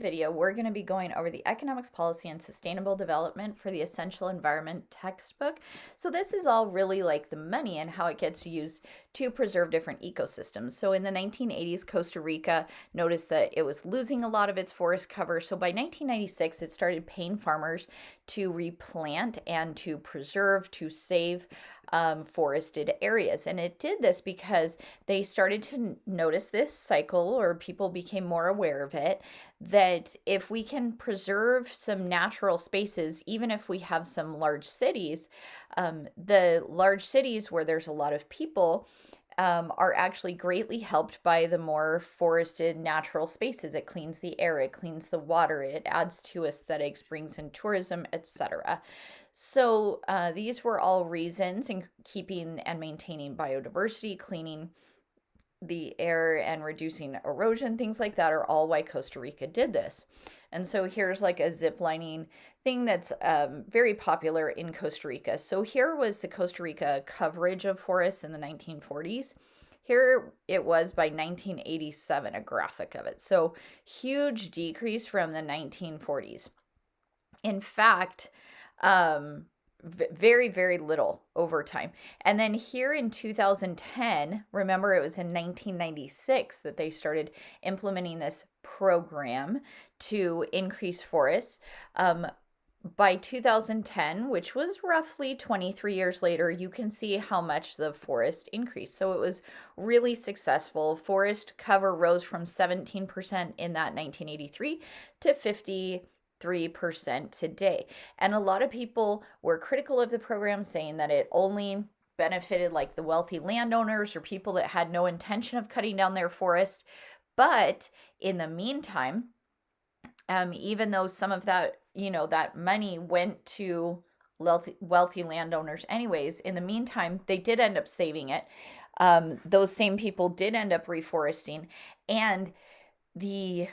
video, we're going to be going over the Economics Policy and Sustainable Development for the Essential Environment textbook. So this is all really like the money and how it gets used to preserve different ecosystems. So in the 1980s, Costa Rica noticed that it was losing a lot of its forest cover. So by 1996, it started paying farmers to replant and to preserve, to save forested areas. And it did this because they started to notice this cycle, or people became more aware of it, that if we can preserve some natural spaces, even if we have some large cities, the large cities where there's a lot of people are actually greatly helped by the more forested natural spaces. It cleans the air, it cleans the water, it adds to aesthetics, brings in tourism, etc. So these were all reasons in keeping and maintaining biodiversity, cleaning the air and reducing erosion, things like that are all why Costa Rica did this. And so here's like a zip lining thing that's very popular in Costa Rica. So here was the Costa Rica coverage of forests in the 1940s. Here it was by 1987, a graphic of it. So huge decrease from the 1940s. In fact, very, very little over time. And then here in 2010, remember it was in 1996 that they started implementing this program to increase forests. By 2010, which was roughly 23 years later, you can see how much the forest increased. So it was really successful. Forest cover rose from 17% in that 1983 to 53% today. And a lot of people were critical of the program, saying that it only benefited like the wealthy landowners or people that had no intention of cutting down their forest. But in the meantime, even though some of that, that money went to wealthy landowners anyways, in the meantime, they did end up saving it. Those same people did end up reforesting, and the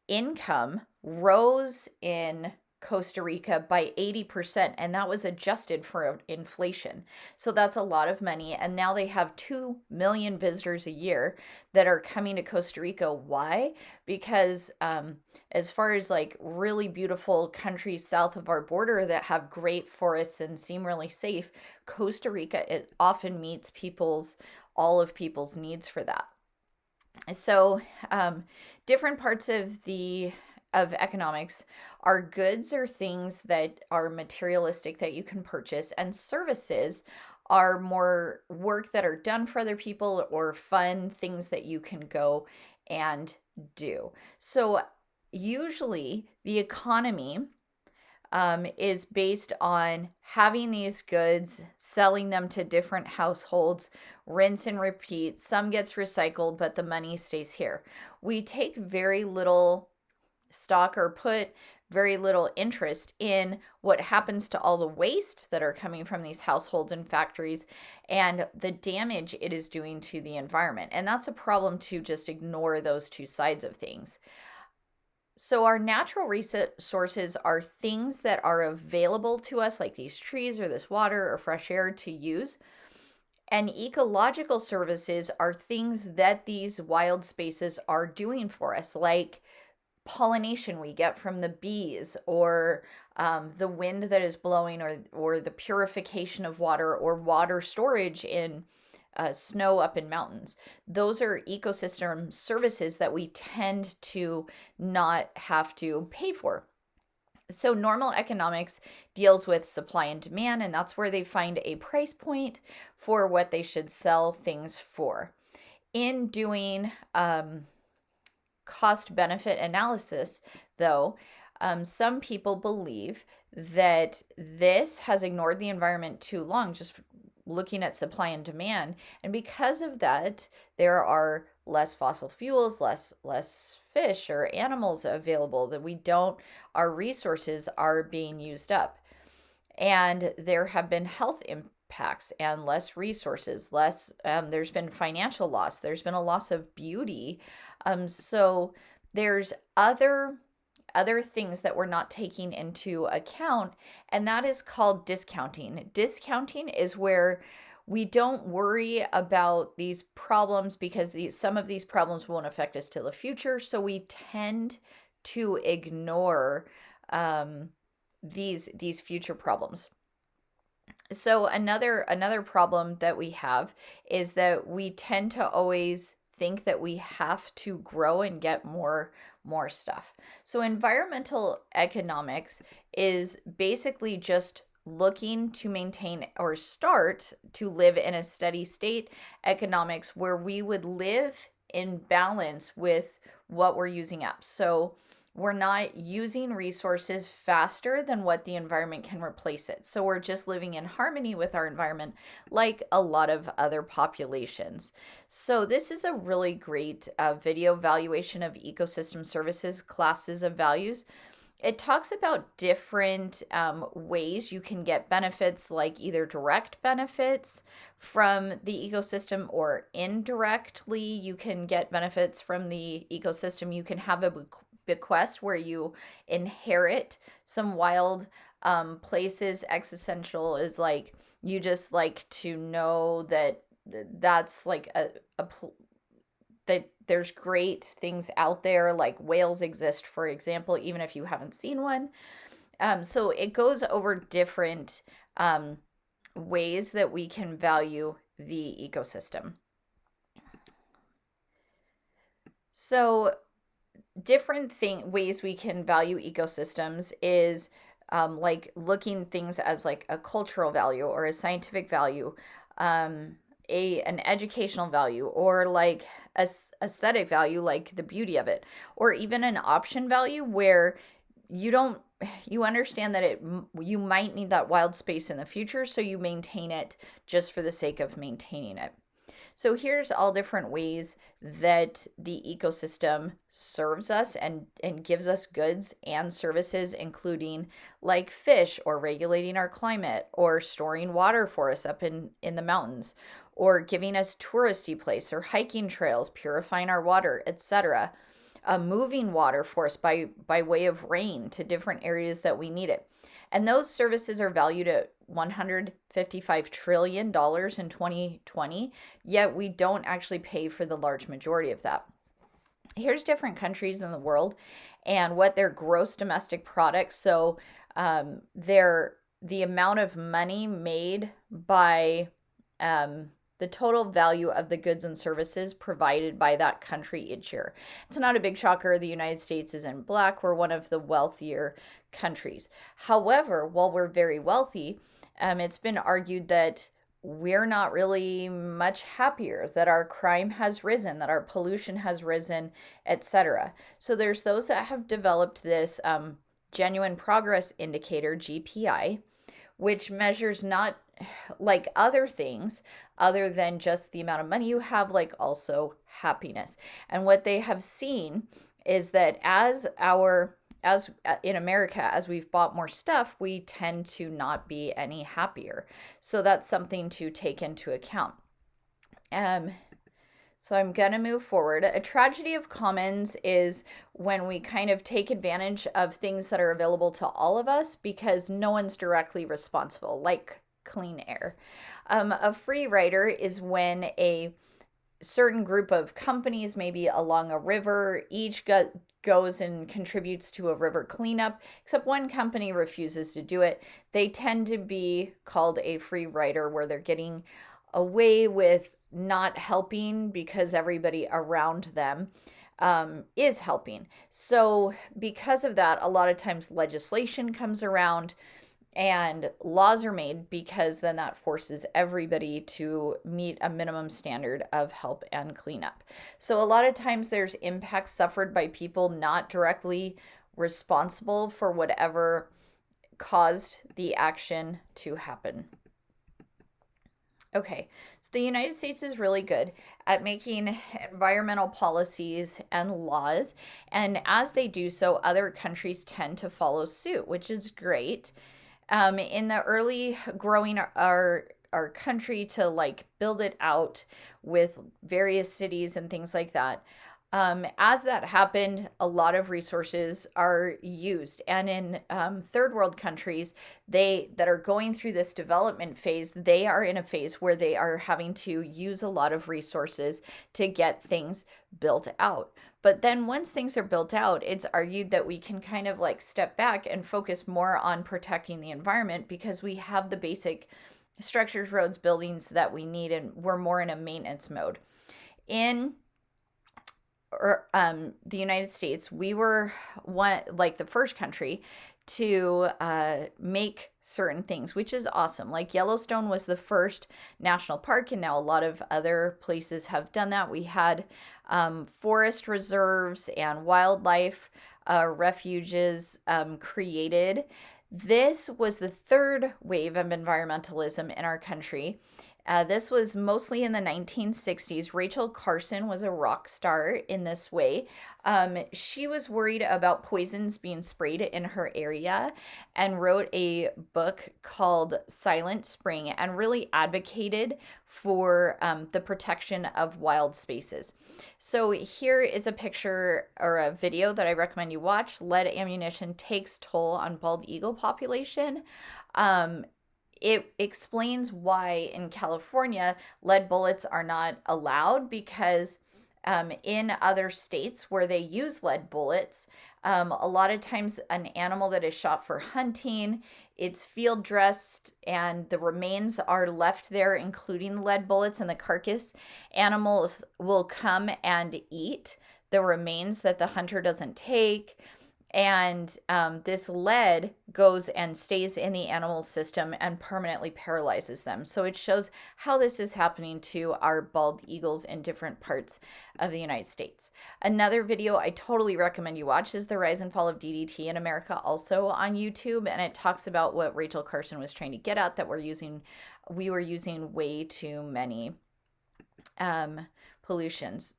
income rose in Costa Rica by 80%, and that was adjusted for inflation. So that's a lot of money. And now they have 2 million visitors a year that are coming to Costa Rica. Why? Because as far as like really beautiful countries south of our border that have great forests and seem really safe, Costa Rica, it often meets all of people's needs for that. So different parts of economics are goods or things that are materialistic that you can purchase, and services are more work that are done for other people or fun things that you can go and do. So usually the economy is based on having these goods, selling them to different households, rinse and repeat. Some gets recycled, but the money stays here. We take very little stock or put very little interest in what happens to all the waste that are coming from these households and factories and the damage it is doing to the environment. And that's a problem to just ignore those two sides of things. So our natural resources are things that are available to us, like these trees or this water or fresh air to use. And ecological services are things that these wild spaces are doing for us, like pollination we get from the bees, or the wind that is blowing, or the purification of water, or water storage in snow up in mountains. Those are ecosystem services that we tend to not have to pay for. So normal economics deals with supply and demand, and that's where they find a price point for what they should sell things for. In doing cost benefit analysis, though, some people believe that this has ignored the environment too long, just looking at supply and demand. And because of that, there are less fossil fuels, less fish or animals available, that our resources are being used up. And there have been health impacts and less resources, there's been financial loss, there's been a loss of beauty. So there's other things that we're not taking into account, and that is called discounting. Discounting is where We don't worry about these problems because some of these problems won't affect us till the future. So we tend to ignore um, these future problems. So another problem that we have is that we tend to always think that we have to grow and get more stuff. So environmental economics is basically just looking to maintain or start to live in a steady state economics where we would live in balance with what we're using up. So we're not using resources faster than what the environment can replace it. So we're just living in harmony with our environment like a lot of other populations. So this is a really great video valuation of ecosystem services classes of values. It talks about different ways you can get benefits, like either direct benefits from the ecosystem or indirectly you can get benefits from the ecosystem. You can have a bequest where you inherit some wild places. Existential is like you just like to know that that's like a that there's great things out there, like whales exist, for example, even if you haven't seen one. So it goes over different ways that we can value the ecosystem. So different ways we can value ecosystems is like looking things as like a cultural value or a scientific value, an educational value, or like a aesthetic value, like the beauty of it, or even an option value where you understand that you might need that wild space in the future, so you maintain it just for the sake of maintaining it. So here's all different ways that the ecosystem serves us and gives us goods and services, including like fish, or regulating our climate, or storing water for us up in the mountains, or giving us touristy place or hiking trails, purifying our water, etc. Moving water for us by way of rain to different areas that we need it. And those services are valued at $155 trillion in 2020, yet we don't actually pay for the large majority of that. Here's different countries in the world and what their gross domestic product, so the amount of money made by the total value of the goods and services provided by that country each year. It's not a big shocker. The United States is in black. We're one of the wealthier countries. However, while we're very wealthy, it's been argued that we're not really much happier, that our crime has risen, that our pollution has risen, etc. So there's those that have developed this genuine progress indicator, GPI, which measures not like other things other than just the amount of money you have, like also happiness. And what they have seen is that as in America, as we've bought more stuff, we tend to not be any happier. So that's something to take into account. So I'm going to move forward. A tragedy of commons is when we kind of take advantage of things that are available to all of us because no one's directly responsible, like clean air. A free rider is when a certain group of companies, maybe along a river, each goes and contributes to a river cleanup, except one company refuses to do it. They tend to be called a free rider, where they're getting away with not helping because everybody around them is helping. So because of that, a lot of times legislation comes around and laws are made, because then that forces everybody to meet a minimum standard of help and cleanup. So a lot of times there's impacts suffered by people not directly responsible for whatever caused the action to happen. Okay, so the United States is really good at making environmental policies and laws, and as they do so, other countries tend to follow suit, which is great. In the early growing our country to like build it out with various cities and things like that, As that happened, a lot of resources are used, and in third world countries, they that are going through this development phase, they are in a phase where they are having to use a lot of resources to get things built out. But then once things are built out, it's argued that we can kind of like step back and focus more on protecting the environment because we have the basic structures, roads, buildings that we need, and we're more in a maintenance mode. In the United States, we were the first country to make certain things, which is awesome. Like Yellowstone was the first national park, and now a lot of other places have done that. We had forest reserves and wildlife refuges created. This was the third wave of environmentalism in our country. This was mostly in the 1960s. Rachel Carson was a rock star in this way. She was worried about poisons being sprayed in her area and wrote a book called Silent Spring and really advocated for the protection of wild spaces. So here is a picture or a video that I recommend you watch. Lead ammunition takes toll on bald eagle population. It explains why in California lead bullets are not allowed because in other states where they use lead bullets, a lot of times an animal that is shot for hunting, it's field dressed and the remains are left there, including the lead bullets, and the carcass animals will come and eat the remains that the hunter doesn't take. And this lead goes and stays in the animal system and permanently paralyzes them. So it shows how this is happening to our bald eagles in different parts of the United States. Another video I totally recommend you watch is The Rise and Fall of DDT in America, also on YouTube. And it talks about what Rachel Carson was trying to get at, that we were using way too many pollutions.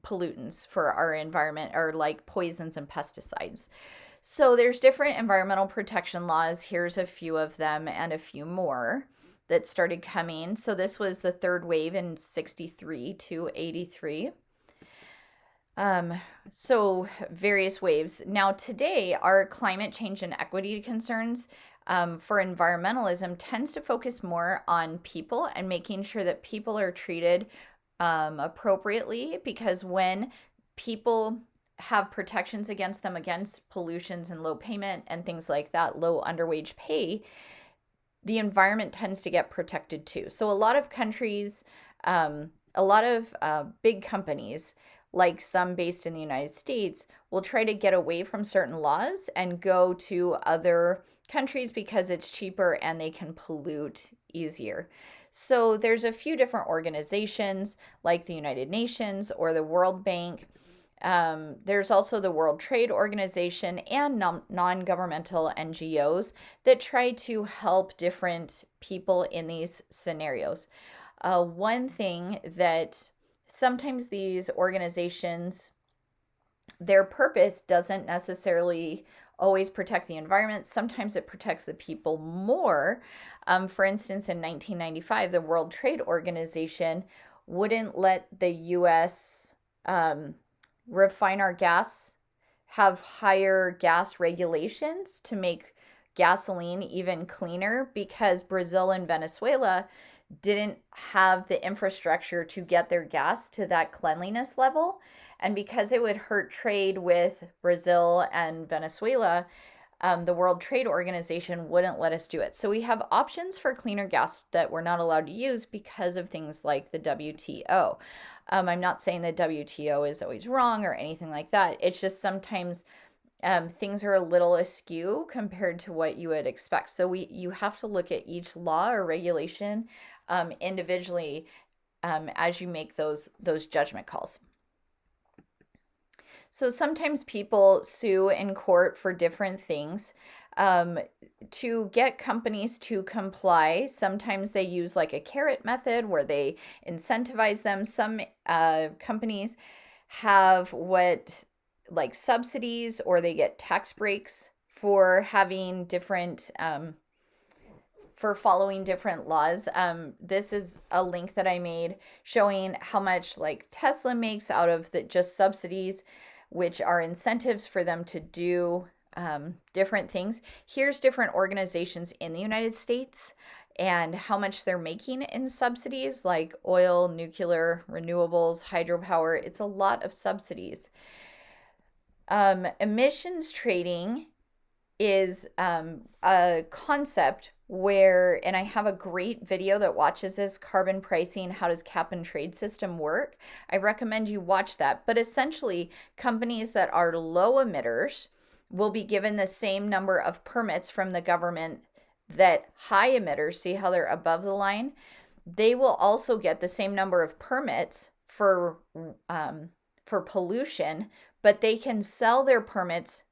Pollutants for our environment, or like poisons and pesticides. So there's different environmental protection laws. Here's a few of them and a few more that started coming. So this was the third wave in 63 to 83. So various waves. Now today, our climate change and equity concerns for environmentalism tends to focus more on people and making sure that people are treated appropriately, because when people have protections against them, against pollutions and low payment and things like that, low underwage pay, the environment tends to get protected too. So a lot of countries, a lot of big companies, like some based in the United States, will try to get away from certain laws and go to other countries because it's cheaper and they can pollute easier. So there's a few different organizations like the United Nations or the World Bank. There's also the World Trade Organization and non-governmental NGOs that try to help different people in these scenarios. One thing that sometimes these organizations, their purpose doesn't necessarily always protect the environment. Sometimes it protects the people more. For instance, in 1995, the World Trade Organization wouldn't let the U.S. Refine our gas, have higher gas regulations to make gasoline even cleaner, because Brazil and Venezuela didn't have the infrastructure to get their gas to that cleanliness level. And because it would hurt trade with Brazil and Venezuela, the World Trade Organization wouldn't let us do it. So we have options for cleaner gas that we're not allowed to use because of things like the WTO. I'm not saying the WTO is always wrong or anything like that. It's just sometimes things are a little askew compared to what you would expect. So you have to look at each law or regulation individually as you make those judgment calls. So sometimes people sue in court for different things to get companies to comply. Sometimes they use like a carrot method where they incentivize them. Some companies have like subsidies, or they get tax breaks for having different for following different laws. This is a link that I made showing how much like Tesla makes out of the just subsidies, which are incentives for them to do different things. Here's different organizations in the United States and how much they're making in subsidies, like oil, nuclear, renewables, hydropower. It's a lot of subsidies. Emissions trading is a concept where, and I have a great video that watches this, carbon pricing, how does cap and trade system work? I recommend you watch that. But essentially, companies that are low emitters will be given the same number of permits from the government that high emitters, see how they're above the line, they will also get the same number of permits for pollution, but they can sell their permits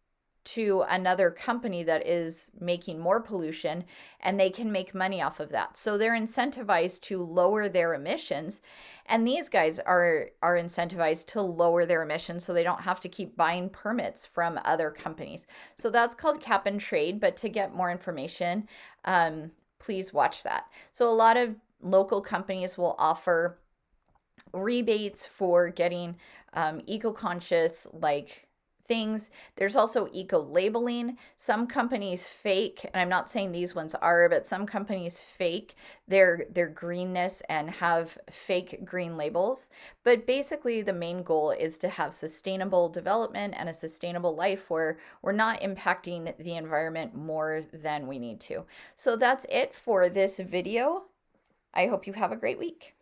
to another company that is making more pollution, and they can make money off of that. So they're incentivized to lower their emissions, and these guys are incentivized to lower their emissions so they don't have to keep buying permits from other companies. So that's called cap and trade, but to get more information, please watch that. So a lot of local companies will offer rebates for getting eco-conscious like things. There's also eco-labeling. Some companies fake, and I'm not saying these ones are, but some companies fake their greenness and have fake green labels. But basically the main goal is to have sustainable development and a sustainable life where we're not impacting the environment more than we need to. So that's it for this video. I hope you have a great week.